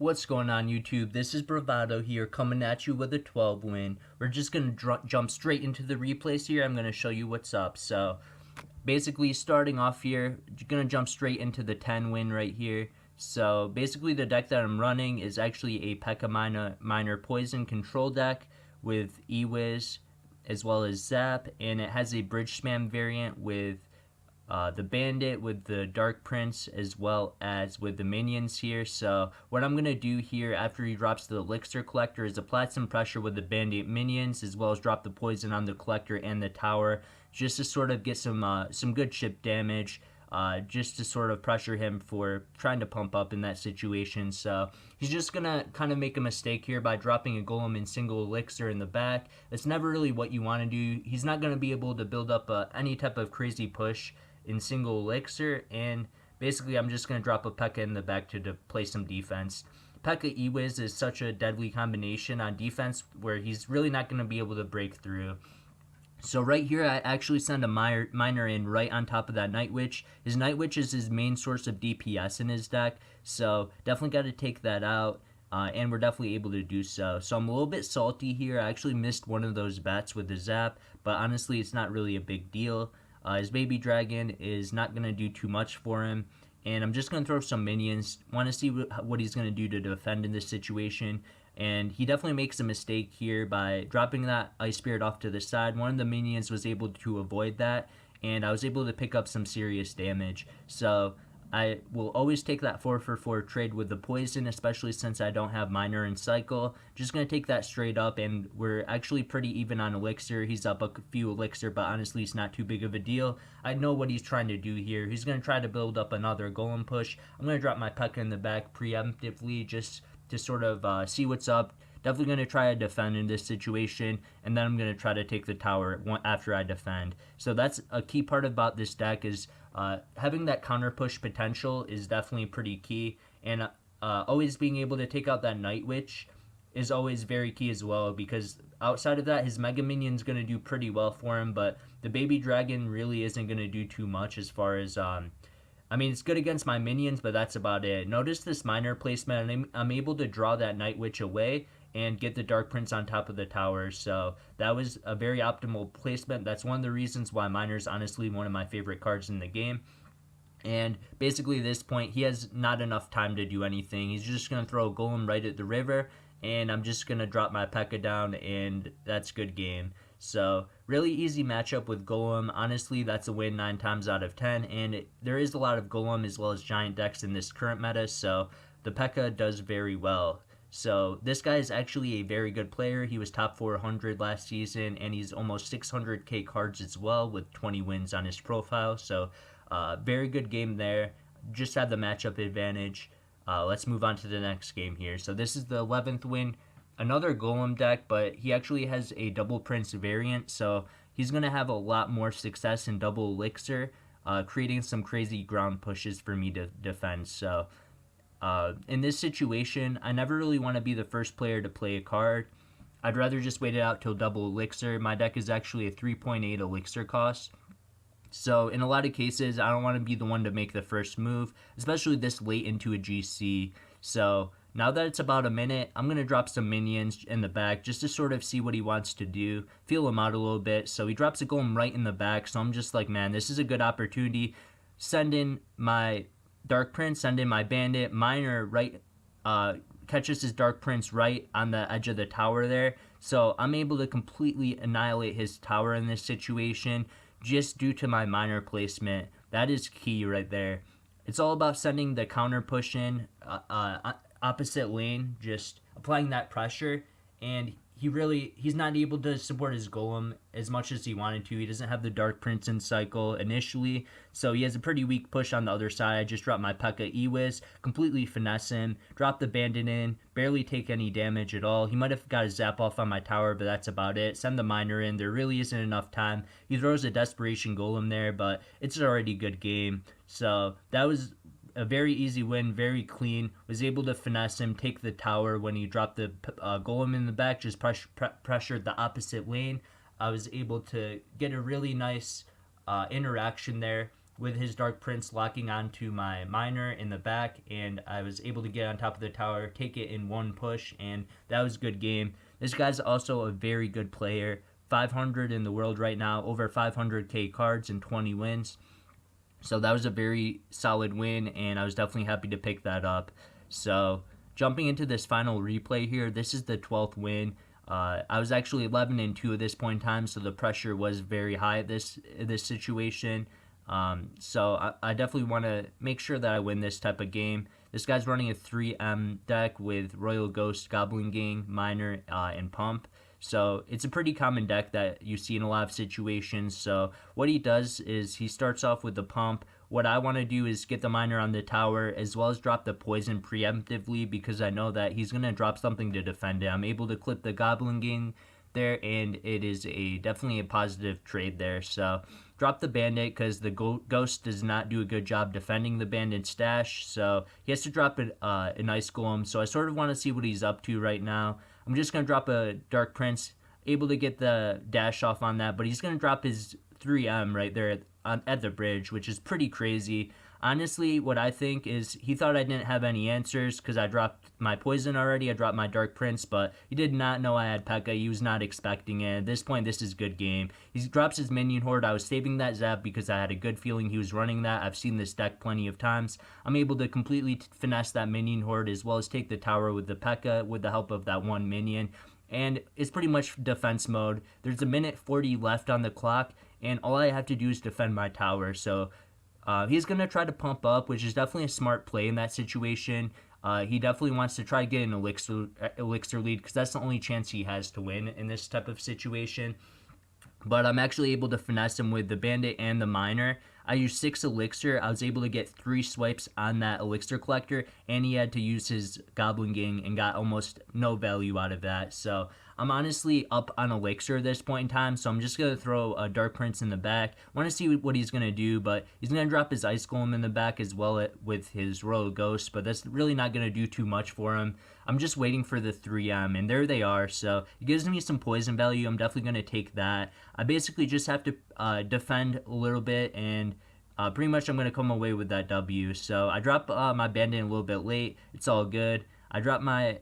What's going on YouTube? This is Bravado here coming at you with a 12 win. We're just going to jump straight into the replays here. I'm going to show you what's up. So basically starting off here, you're going to jump straight into the 10 win right here. So basically the deck that I'm running is actually a P.E.K.K.A. Miner Poison control deck with E-Wiz as well as Zap, and it has a Bridge Spam variant with the Bandit with the Dark Prince as well as with the minions here. So what I'm going to do here after he drops the Elixir Collector is apply some pressure with the Bandit minions as well as drop the poison on the Collector and the tower just to sort of get some good chip damage. Just to sort of pressure him for trying to pump up in that situation. So he's just going to kind of make a mistake here by dropping a golem in single elixir in the back. That's never really what you want to do. He's not going to be able to build up any type of crazy push in single elixir, and basically I'm just going to drop a P.E.K.K.A. in the back to play some defense. P.E.K.K.A. E-Wiz is such a deadly combination on defense where he's really not going to be able to break through. So right here, I actually send a miner in right on top of that Night Witch. His Night Witch is his main source of DPS in his deck, so definitely got to take that out, and we're definitely able to do so. So I'm a little bit salty here. I actually missed one of those bats with the Zap, but honestly, it's not really a big deal. His Baby Dragon is not going to do too much for him, and I'm just going to throw some minions. Want to see what he's going to do to defend in this situation. And he definitely makes a mistake here by dropping that Ice Spirit off to the side. One of the minions was able to avoid that, and I was able to pick up some serious damage. So I will always take that 4-for-4 trade with the poison, especially since I don't have Miner and Cycle. Just going to take that straight up, and we're actually pretty even on Elixir. He's up a few Elixir, but honestly, it's not too big of a deal. I know what he's trying to do here. He's going to try to build up another Golem push. I'm going to drop my P.E.K.K.A. in the back preemptively just to sort of see what's up. Definitely going to try to defend in this situation, and then I'm going to try to take the tower after I defend. So that's a key part about this deck is having that counter push potential is definitely pretty key, and always being able to take out that Night Witch is always very key as well, because outside of that, his Mega Minion's going to do pretty well for him, but the Baby Dragon really isn't going to do too much as far as I mean, it's good against my minions, but that's about it. Notice this miner placement, and I'm able to draw that Night Witch away and get the Dark Prince on top of the tower. So that was a very optimal placement. That's one of the reasons why Miner's honestly one of my favorite cards in the game. And basically at this point, he has not enough time to do anything. He's just going to throw a Golem right at the river, and I'm just going to drop my P.E.K.K.A. down, and that's good game. So really easy matchup with Golem. Honestly, that's a win 9 times out of 10, and there is a lot of Golem as well as Giant decks in this current meta, so the P.E.K.K.A. does very well. So this guy is actually a very good player. He was top 400 last season, and he's almost 600k cards as well with 20 wins on his profile. So very good game there. Just had the matchup advantage. Let's move on to the next game here. So this is the 11th win. Another Golem deck, but he actually has a Double Prince variant, so he's going to have a lot more success in Double Elixir, creating some crazy ground pushes for me to defend. So in this situation, I never really want to be the first player to play a card. I'd rather just wait it out till Double Elixir. My deck is actually a 3.8 Elixir cost. So in a lot of cases, I don't want to be the one to make the first move, especially this late into a GC. So now that it's about a minute, I'm going to drop some minions in the back just to sort of see what he wants to do, feel him out a little bit. So he drops a golem right in the back, so I'm just like, man, this is a good opportunity. Send in my Dark Prince, send in my Bandit. Miner right catches his Dark Prince right on the edge of the tower there. So I'm able to completely annihilate his tower in this situation just due to my Miner placement. That is key right there. It's all about sending the counter push in opposite lane, just applying that pressure, and he's not able to support his Golem as much as he wanted to. He doesn't have the Dark Prince in cycle initially, so he has a pretty weak push on the other side. I just dropped my P.E.K.K.A. E-Wiz, completely finesse him, drop the Bandit in, barely take any damage at all. He might have got a zap off on my tower, but that's about it. Send the Miner in. There really isn't enough time. He throws a Desperation Golem there, but it's already a good game. So that was a very easy win, very clean. Was able to finesse him, take the tower when he dropped the Golem in the back, just pressured the opposite lane. I was able to get a really nice interaction there. with his Dark Prince locking onto my miner in the back, and I was able to get on top of the tower, take it in one push, and that was a good game. This guy's also a very good player. 500 in the world right now, over 500k cards and 20 wins. So that was a very solid win, and I was definitely happy to pick that up. So jumping into this final replay here, this is the 12th win. I was actually 11-2 at this point in time, so the pressure was very high at this situation. So I definitely want to make sure that I win this type of game. This guy's running a 3M deck with Royal Ghost, Goblin Gang, Miner, and Pump. So it's a pretty common deck that you see in a lot of situations. So what he does is he starts off with the Pump. What I want to do is get the Miner on the tower as well as drop the Poison preemptively, because I know that he's going to drop something to defend it. I'm able to clip the Goblin Gang there, and it is definitely a positive trade there. So drop the Bandit because the Ghost does not do a good job defending the Bandit stash, so he has to drop an Ice Golem. So I sort of want to see what he's up to right now. I'm just going to drop a Dark Prince, able to get the dash off on that, but he's going to drop his 3M right there at the bridge, which is pretty crazy. Honestly, what I think is he thought I didn't have any answers because I dropped my Poison already. I dropped my Dark Prince, but he did not know I had P.E.K.K.A. He was not expecting it. At this point, this is a good game. He drops his Minion Horde. I was saving that Zap because I had a good feeling he was running that. I've seen this deck plenty of times. I'm able to completely finesse that Minion Horde as well as take the tower with the P.E.K.K.A. with the help of that one minion. And it's pretty much defense mode. There's a minute 40 left on the clock, and all I have to do is defend my tower. So he's going to try to pump up, which is definitely a smart play in that situation. He definitely wants to try to get an elixir lead because that's the only chance he has to win in this type of situation. But I'm actually able to finesse him with the Bandit and the Miner. I used 6 elixir. I was able to get 3 swipes on that elixir collector, and he had to use his Goblin Gang and got almost no value out of that. So I'm honestly up on elixir at this point in time, so I'm just going to throw a Dark Prince in the back. I want to see what he's going to do, but he's going to drop his Ice Golem in the back as well with his Royal Ghost, but that's really not going to do too much for him. I'm just waiting for the 3M, and there they are. So it gives me some poison value. I'm definitely going to take that. I basically just have to defend a little bit, and pretty much I'm going to come away with that W. So I dropped my Bandit a little bit late. It's all good. I dropped my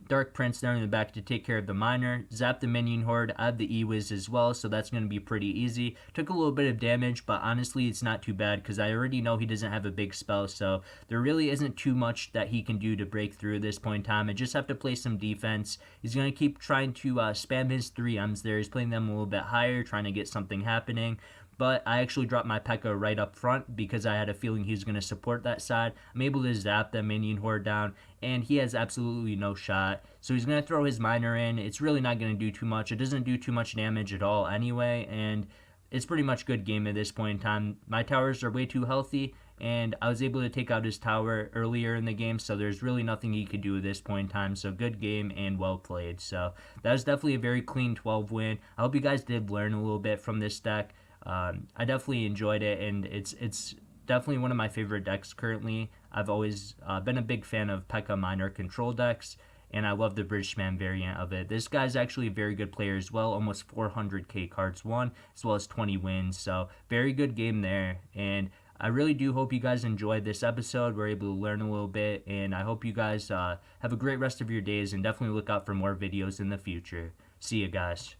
Dark Prince there in the back to take care of the Miner. Zap the Minion Horde. I have the E-Wiz as well, so that's going to be pretty easy. Took a little bit of damage, but honestly, it's not too bad because I already know he doesn't have a big spell, so there really isn't too much that he can do to break through at this point in time. I just have to play some defense. He's going to keep trying to spam his 3Ms there. He's playing them a little bit higher, trying to get something happening. But I actually dropped my P.E.K.K.A. right up front because I had a feeling he was going to support that side. I'm able to zap the Minion Horde down, and he has absolutely no shot. So he's going to throw his Miner in. It's really not going to do too much. It doesn't do too much damage at all anyway, and it's pretty much good game at this point in time. My towers are way too healthy, and I was able to take out his tower earlier in the game, so there's really nothing he could do at this point in time. So good game and well played. So that was definitely a very clean 12 win. I hope you guys did learn a little bit from this deck. I definitely enjoyed it, and it's definitely one of my favorite decks currently. I've always been a big fan of P.E.K.K.A. Miner control decks, and I love the Bridgeman variant of it. This guy's actually a very good player as well, almost 400k cards won, as well as 20 wins, so very good game there. And I really do hope you guys enjoyed this episode. We're able to learn a little bit, and I hope you guys have a great rest of your days, and definitely look out for more videos in the future. See you guys.